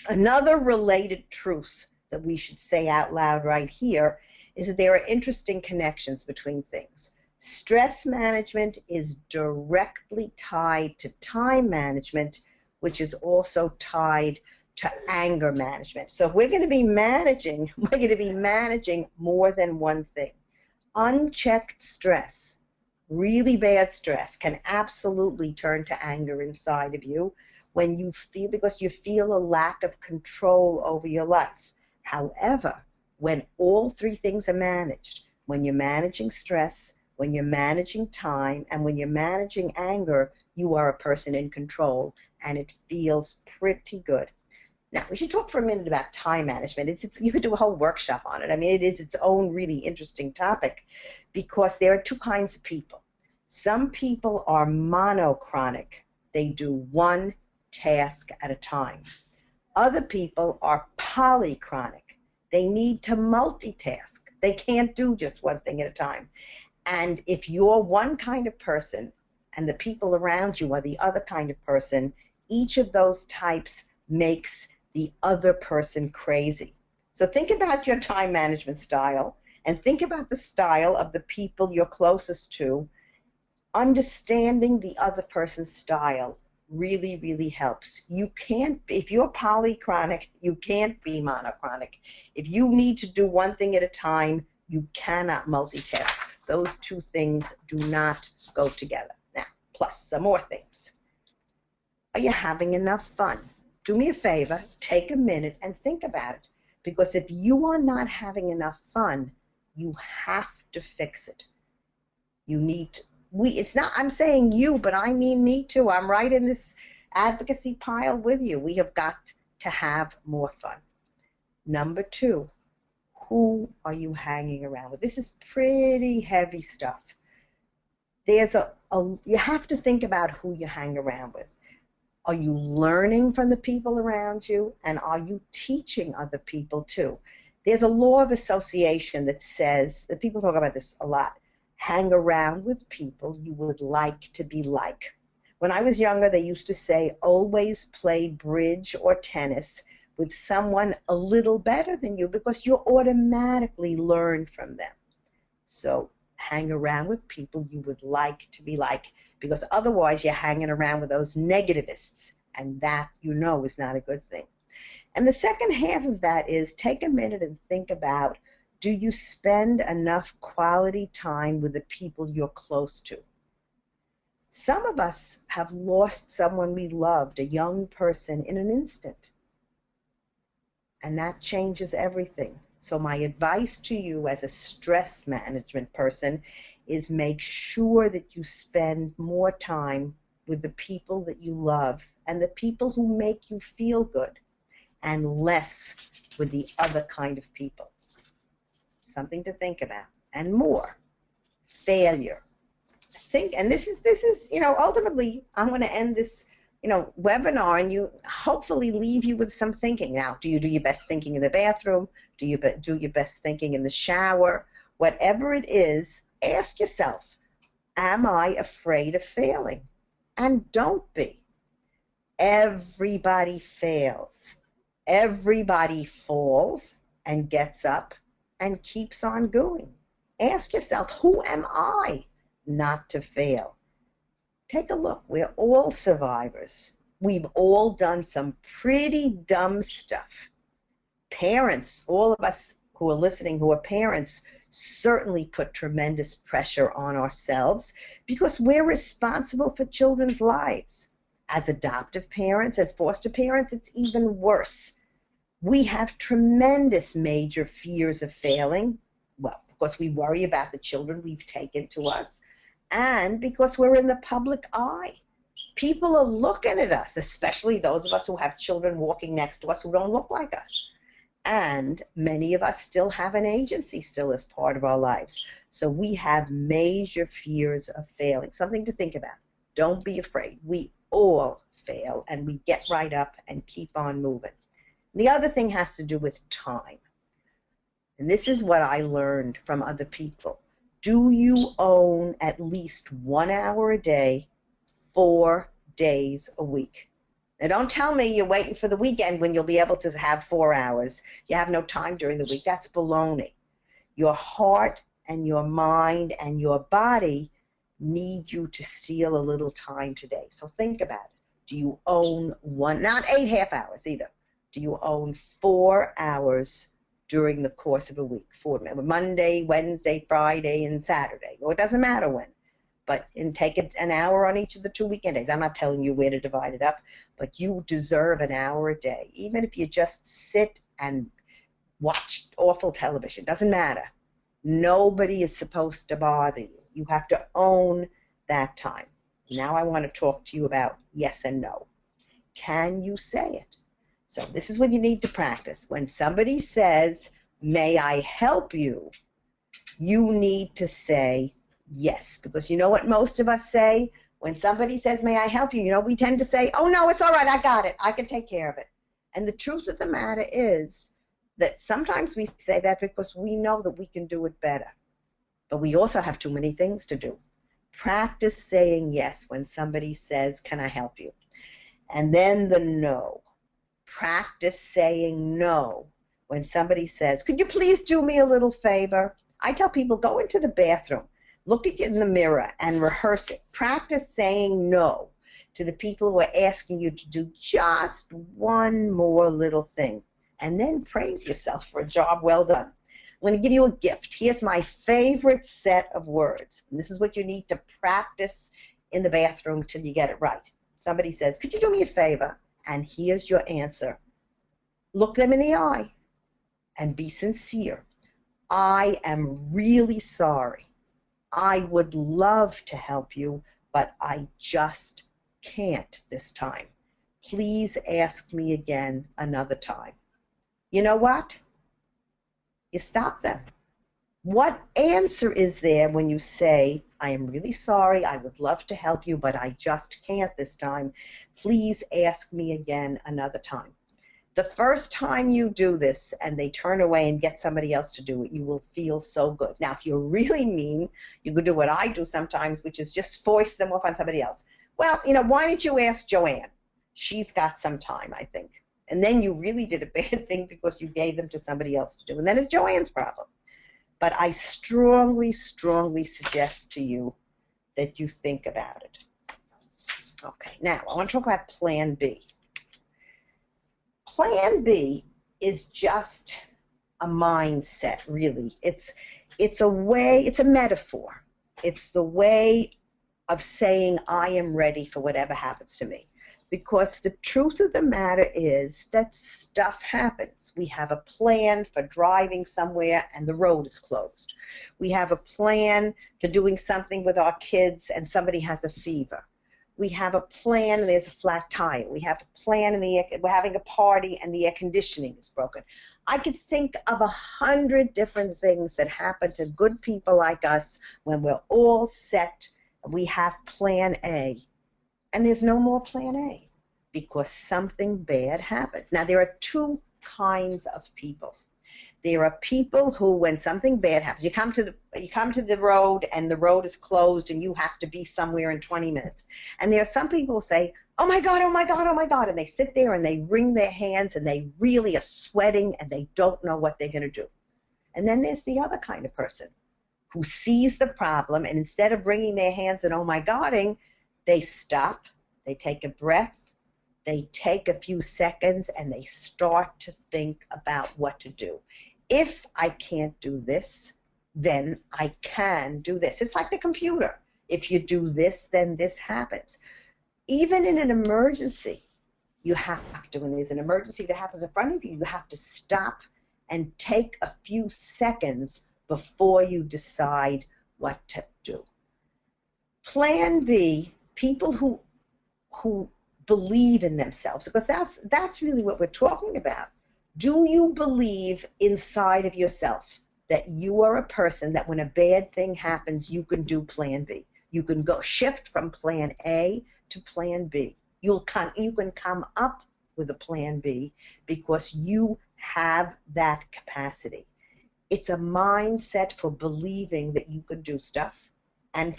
another related truth that we should say out loud right here is that there are interesting connections between things. Stress management is directly tied to time management, which is also tied to anger management. So if we're going to be managing, more than one thing. Unchecked stress, really bad stress, can absolutely turn to anger inside of you because you feel a lack of control over your life. However, when all 3 things are managed, when you're managing stress, when you're managing time, and when you're managing anger, you are a person in control, and it feels pretty good. Now, we should talk for a minute about time management. You could do a whole workshop on it. I mean, it is its own really interesting topic because there are two kinds of people. Some people are monochronic. They do one task at a time. Other people are polychronic. They need to multitask. They can't do just one thing at a time. And if you're one kind of person and the people around you are the other kind of person, each of those types makes the other person crazy. So think about your time management style and think about the style of the people you're closest to. Understanding the other person's style really, really helps. You can't, if you're polychronic, you can't be monochronic. If you need to do one thing at a time, you cannot multitask. Those two things do not go together. Now, plus some more things. Are you having enough fun? Do me a favor, take a minute and think about it. Because if you are not having enough fun, you have to fix it. You need to, it's not, I'm saying you, but I mean me too. I'm right in this advocacy pile with you. We have got to have more fun. Number two, who are you hanging around with? This is pretty heavy stuff. There's you have to think about who you hang around with. Are you learning from the people around you? And are you teaching other people too? There's a law of association that says, that people talk about this a lot, hang around with people you would like to be like. When I was younger, they used to say, always play bridge or tennis with someone a little better than you because you automatically learn from them. So hang around with people you would like to be like, because otherwise you're hanging around with those negativists, and that, you know, is not a good thing. And the second half of that is take a minute and think about, do you spend enough quality time with the people you're close to? Some of us have lost someone we loved, a young person, in an instant. And that changes everything. So my advice to you as a stress management person is make sure that you spend more time with the people that you love and the people who make you feel good, and less with the other kind of people. Something to think about. And more, failure. Think, and this is, you know, ultimately I'm going to end this, you know, webinar and you hopefully leave you with some thinking. Now, do you do your best thinking in the bathroom? Do you do your best thinking in the shower? Whatever it is, ask yourself, am I afraid of failing? And don't be. Everybody fails. Everybody falls and gets up and keeps on going. Ask yourself, who am I not to fail? Take a look. We're all survivors. We've all done some pretty dumb stuff. Parents, all of us who are listening who are parents, certainly put tremendous pressure on ourselves because we're responsible for children's lives. As adoptive parents and foster parents, it's even worse. We have tremendous major fears of failing. Well, because we worry about the children we've taken to us, and because we're in the public eye. People are looking at us, especially those of us who have children walking next to us who don't look like us. And many of us still have an agency still as part of our lives. So we have major fears of failing. Something to think about. Don't be afraid. We all fail, and we get right up and keep on moving. The other thing has to do with time. And this is what I learned from other people. Do you own at least 1 hour a day, 4 days a week? Now, don't tell me you're waiting for the weekend when you'll be able to have 4 hours. You have no time during the week. That's baloney. Your heart and your mind and your body need you to steal a little time today. So think about it. Do you own one, not 8 half hours either. Do you own 4 hours during the course of a week? Monday, Wednesday, Friday, and Saturday. Or it doesn't matter when. But take an hour on each of the 2 weekend days. I'm not telling you where to divide it up, but you deserve an hour a day. Even if you just sit and watch awful television, doesn't matter. Nobody is supposed to bother you. You have to own that time. Now I want to talk to you about yes and no. Can you say it? So this is what you need to practice. When somebody says, may I help you? You need to say yes, because you know what most of us say? When somebody says, may I help you? We tend to say, oh, no, it's all right. I got it. I can take care of it. And the truth of the matter is that sometimes we say that because we know that we can do it better. But we also have too many things to do. Practice saying yes when somebody says, can I help you? And then the no. Practice saying no when somebody says, could you please do me a little favor? I tell people, go into the bathroom, look at you in the mirror and rehearse it. Practice saying no to the people who are asking you to do just one more little thing. And then praise yourself for a job well done. I'm going to give you a gift. Here's my favorite set of words. And this is what you need to practice in the bathroom till you get it right. Somebody says, could you do me a favor? And here's your answer. Look them in the eye and be sincere. I am really sorry. I would love to help you, but I just can't this time. Please ask me again another time. You know what? You stop them. What answer is there when you say, I am really sorry, I would love to help you, but I just can't this time. Please ask me again another time. The first time you do this and they turn away and get somebody else to do it, you will feel so good. Now, if you're really mean, you could do what I do sometimes, which is just force them off on somebody else. Well, why don't you ask Joanne? She's got some time, I think. And then you really did a bad thing because you gave them to somebody else to do. And then it's Joanne's problem. But I strongly, strongly suggest to you that you think about it. Okay, now I want to talk about Plan B. Plan B is just a mindset, really. It's a way, it's a metaphor. It's the way of saying I am ready for whatever happens to me. Because the truth of the matter is that stuff happens. We have a plan for driving somewhere and the road is closed. We have a plan for doing something with our kids and somebody has a fever. We have a plan and there's a flat tire. We have a plan and we're having a party and the air conditioning is broken. I could think of 100 different things that happen to good people like us when we're all set. We have Plan A. And there's no more Plan A because something bad happens. Now, there are two kinds of people. There are people who, when something bad happens, you come to the road and the road is closed and you have to be somewhere in 20 minutes. And there are some people who say, oh my God, oh my God, oh my God. And they sit there and they wring their hands and they really are sweating and they don't know what they're going to do. And then there's the other kind of person who sees the problem and instead of wringing their hands and oh my Godding, they stop, they take a breath, they take a few seconds, and they start to think about what to do. If I can't do this, then I can do this. It's like the computer. If you do this, then this happens. Even in an emergency, you have to, when there's an emergency that happens in front of you, you have to stop and take a few seconds before you decide what to do. Plan B, people who believe in themselves, because that's really what we're talking about. Do you believe inside of yourself that you are a person that when a bad thing happens, you can do Plan B? You can go shift from Plan A to Plan B. You can come up with a Plan B because you have that capacity. It's a mindset for believing that you can do stuff and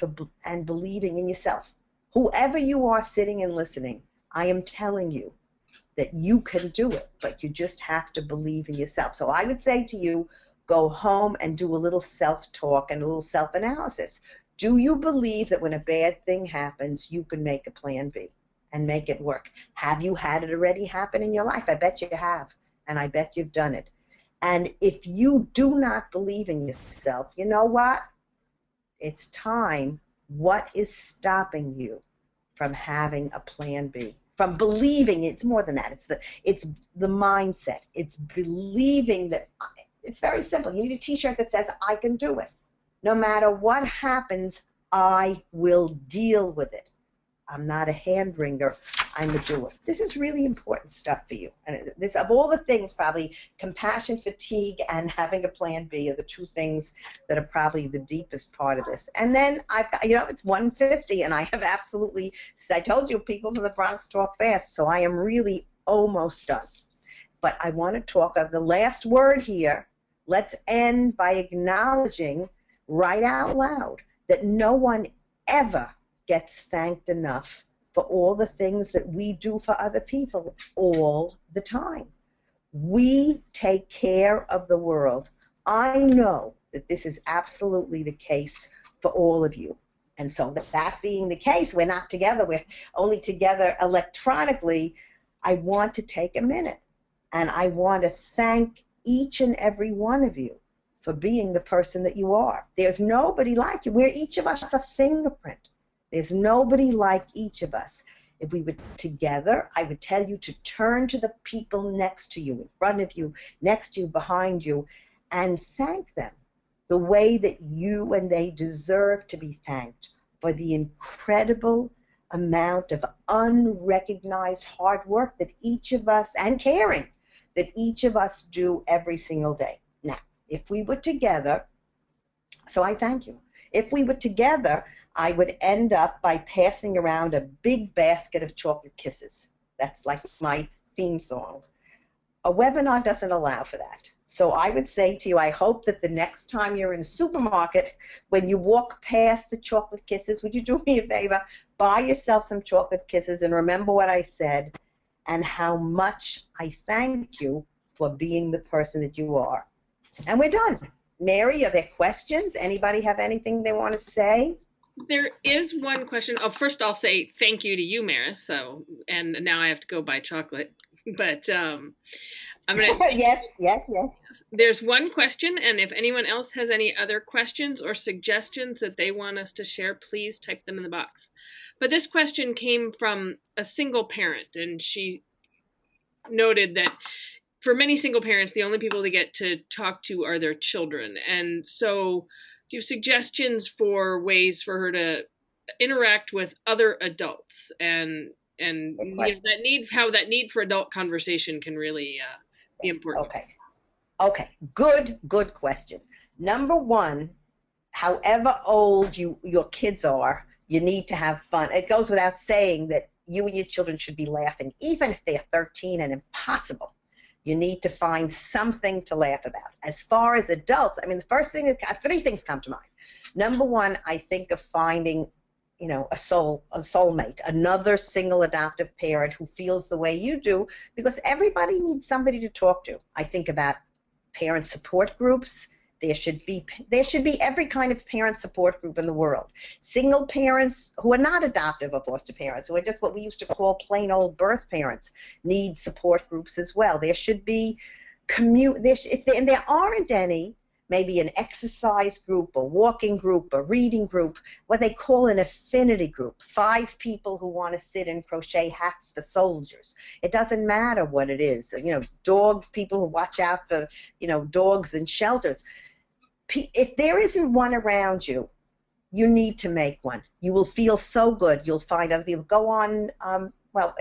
believing in yourself. Whoever you are sitting and listening, I am telling you that you can do it, but you just have to believe in yourself. So I would say to you, go home and do a little self-talk and a little self-analysis. Do you believe that when a bad thing happens, you can make a Plan B and make it work? Have you had it already happen in your life? I bet you have, and I bet you've done it. And if you do not believe in yourself, you know what? It's time. What is stopping you from having a Plan B? From believing, it's more than that. It's the mindset. It's believing that, it's very simple. You need a t-shirt that says, I can do it. No matter what happens, I will deal with it. I'm not a hand wringer. I'm a doer. This is really important stuff for you. And this, of all the things, probably compassion fatigue and having a plan B are the two things that are probably the deepest part of this. And then I've got, it's 1:50 and I have absolutely, I told you people from the Bronx talk fast, so I am really almost done. But I want to talk of the last word here. Let's end by acknowledging right out loud that no one ever gets thanked enough for all the things that we do for other people all the time. We take care of the world. I know that this is absolutely the case for all of you. And so that being the case, we're not together, we're only together electronically. I want to take a minute and I want to thank each and every one of you for being the person that you are. There's nobody like you. We're each of us a fingerprint. There's nobody like each of us. If we were together, I would tell you to turn to the people next to you, in front of you, next to you, behind you, and thank them the way that you and they deserve to be thanked for the incredible amount of unrecognized hard work that each of us, and caring, that each of us do every single day. Now, if we were together, so I thank you. If we were together, I would end up by passing around a big basket of chocolate kisses. That's like my theme song. A webinar doesn't allow for that. So I would say to you, I hope that the next time you're in a supermarket, when you walk past the chocolate kisses, would you do me a favor? Buy yourself some chocolate kisses and remember what I said and how much I thank you for being the person that you are. And we're done. Mary, are there questions? Anybody have anything they want to say? There is one question. Oh, first I'll say thank you to you, Maris. So, and now I have to go buy chocolate. But I'm gonna. Yes. There's one question, and if anyone else has any other questions or suggestions that they want us to share, please type them in the box. But this question came from a single parent, and she noted that for many single parents, the only people they get to talk to are their children. And so do you have suggestions for ways for her to interact with other adults and that need for adult conversation can really be important? Okay. Good question. Number one, however old your kids are, you need to have fun. It goes without saying that you and your children should be laughing, even if they're 13 and impossible. You need to find something to laugh about. As far as adults, I mean, the first thing, three things come to mind. Number one, I think of finding, a soulmate, another single adoptive parent who feels the way you do, because everybody needs somebody to talk to. I think about parent support groups. There should be every kind of parent support group in the world. Single parents who are not adoptive or foster parents, who are just what we used to call plain old birth parents, need support groups as well. There should be and there aren't any, maybe an exercise group, a walking group, a reading group, what they call an affinity group. 5 people who want to sit and crochet hats for soldiers. It doesn't matter what it is. People who watch out for, dogs in shelters. If there isn't one around you, you need to make one. You will feel so good. You'll find other people. Go on,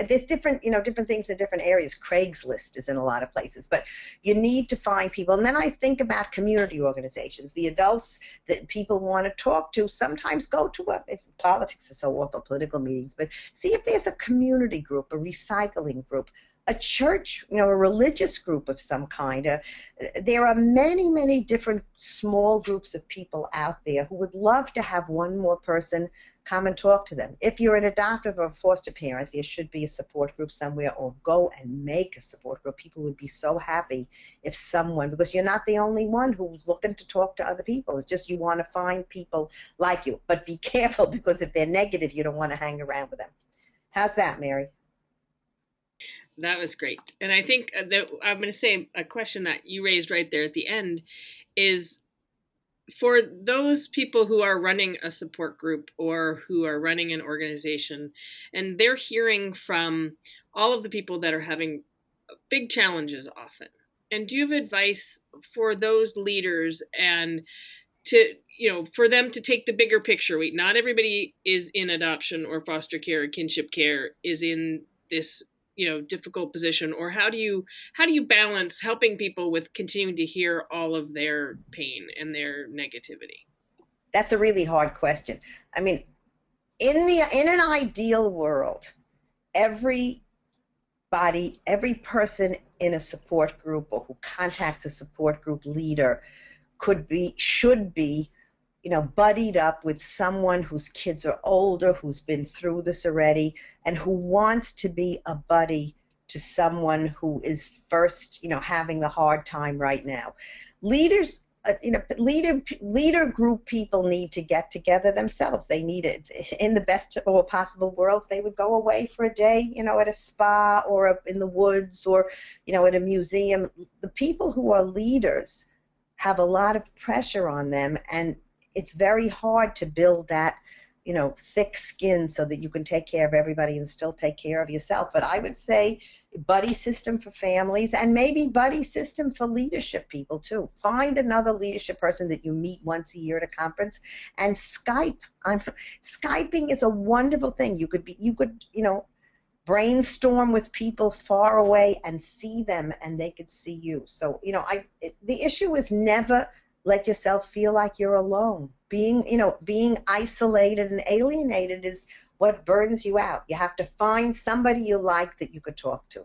there's different things in different areas. Craigslist is in a lot of places, but you need to find people. And then I think about community organizations. The adults that people want to talk to sometimes go to politics is so awful, political meetings, but see if there's a community group, a recycling group, a church, a religious group of some kind. There are many, many different small groups of people out there who would love to have one more person come and talk to them. If you're an adoptive or a foster parent, there should be a support group somewhere, or go and make a support group. People would be so happy if someone, because you're not the only one who's looking to talk to other people. It's just you want to find people like you. But be careful, because if they're negative, you don't want to hang around with them. How's that, Mary? That was great. And I think that I'm going to say a question that you raised right there at the end is, for those people who are running a support group or who are running an organization, and they're hearing from all of the people that are having big challenges often. And do you have advice for those leaders and to, for them to take the bigger picture. Not everybody is in adoption or foster care or kinship care is in this, difficult position. Or how do you balance helping people with continuing to hear all of their pain and their negativity? That's a really hard question. I mean, in an ideal world, every every person in a support group or who contacts a support group leader should be, buddied up with someone whose kids are older, who's been through this already, and who wants to be a buddy to someone who is first, having the hard time right now. Leaders, leader group people need to get together themselves. They need it. In the best of all possible worlds, they would go away for a day, at a spa or in the woods or, at a museum. The people who are leaders have a lot of pressure on them, and it's very hard to build that, thick skin so that you can take care of everybody and still take care of yourself. But I would say buddy system for families, and maybe buddy system for leadership people too. Find another leadership person that you meet once a year at a conference, and Skype. Skyping is a wonderful thing. You could brainstorm with people far away and see them, and they could see you. So, the issue is never let yourself feel like you're alone. Being isolated and alienated is what burns you out. You have to find somebody you like that you could talk to.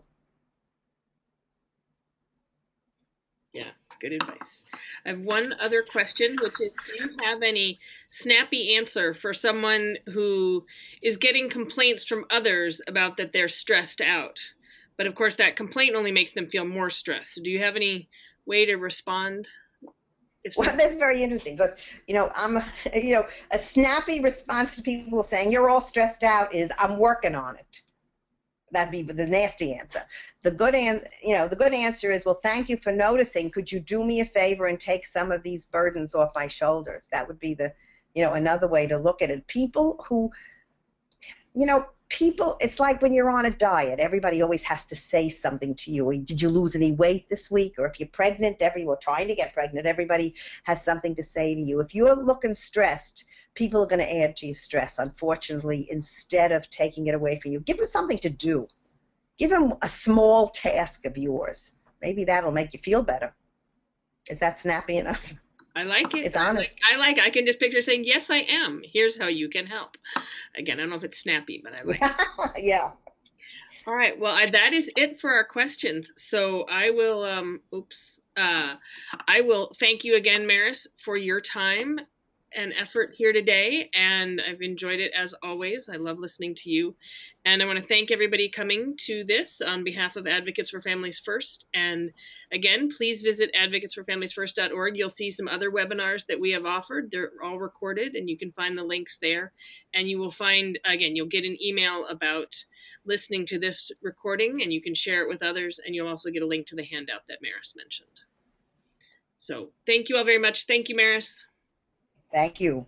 Yeah, good advice. I have one other question, which is, do you have any snappy answer for someone who is getting complaints from others about that they're stressed out? But of course, that complaint only makes them feel more stressed. So do you have any way to respond? Well, that's very interesting because, a snappy response to people saying you're all stressed out is I'm working on it. That'd be the nasty answer. The good answer is, well, thank you for noticing. Could you do me a favor and take some of these burdens off my shoulders? That would be another way to look at it. People who, it's like when you're on a diet, everybody always has to say something to you. Did you lose any weight this week? Or if you're pregnant, trying to get pregnant, everybody has something to say to you. If you're looking stressed, people are going to add to your stress, unfortunately, instead of taking it away from you. Give them something to do. Give them a small task of yours. Maybe that'll make you feel better. Is that snappy enough? I like it. It's honest. I can just picture saying, yes, I am. Here's how you can help. Again, I don't know if it's snappy, but I like it. Yeah. All right. Well, that is it for our questions. So I will, I will thank you again, Maris, for your time and effort here today. And I've enjoyed it as always. I love listening to you. And I want to thank everybody coming to this on behalf of Advocates for Families First. And again, please visit advocatesforfamiliesfirst.org. You'll see some other webinars that we have offered. They're all recorded and you can find the links there. And you will find, again, you'll get an email about listening to this recording and you can share it with others. And you'll also get a link to the handout that Maris mentioned. So thank you all very much. Thank you, Maris. Thank you.